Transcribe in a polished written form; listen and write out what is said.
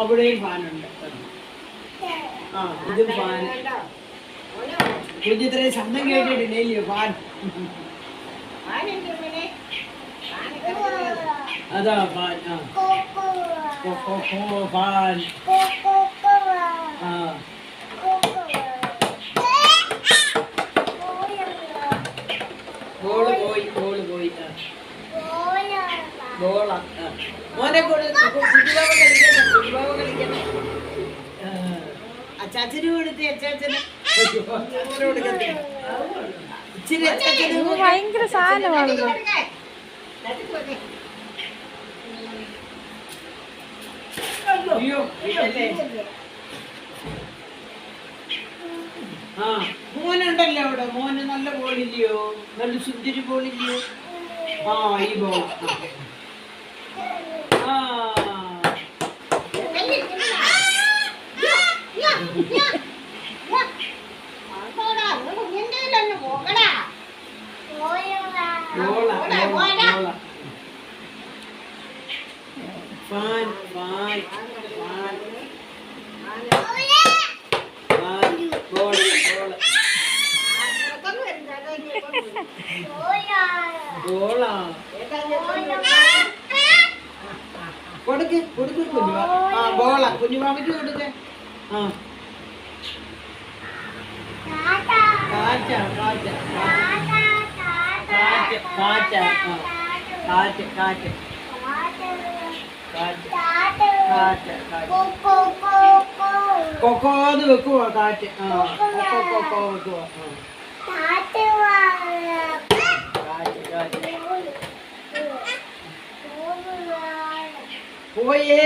അവിടെയും ഫാനുണ്ട്. ആ ഇത് ഫാൻ. കുഞ്ഞിത്രയും ശബ്ദം കേട്ടിട്ടില്ലയോ ഫാൻ? അതാ ഫാൻ. ഫാൻ. ആ ബോള് പോയി. ബോള മോനെ കുട്ടിബാബ കളിക്കണം. അച്ചാച്ചന് കൊടുത്ത് അച്ചാച്ചന് ഇച്ചിരി ഭയങ്കര സാധനമാണ്. അയ്യോ ആ മോനുണ്ടല്ലോ അവിടെ. മോന് നല്ല ബോളില്ലയോ? നല്ല സുന്ദരി ബോളില്ലയോ? ആ ഈ ബോൾ. ആ ഫാൻ ഫാൻ ഫാൻ ബോൾ ബോളാ കൊടുക്ക് കുഞ്ഞുവാ. ആ ബോളാ കുഞ്ഞുവാമിക്ക് കൊടുക്ക. ആ കാറ്റ കാറ്റ കാറ്റ് കാറ്റ കാറ്റ് കാറ്റ് കൊക്കോന്ന് വെക്കുവാ കാറ്റ്. ആ കൊക്കോ വെക്കുവാ. കാറ്റ് കാറ്റ് പോയേ.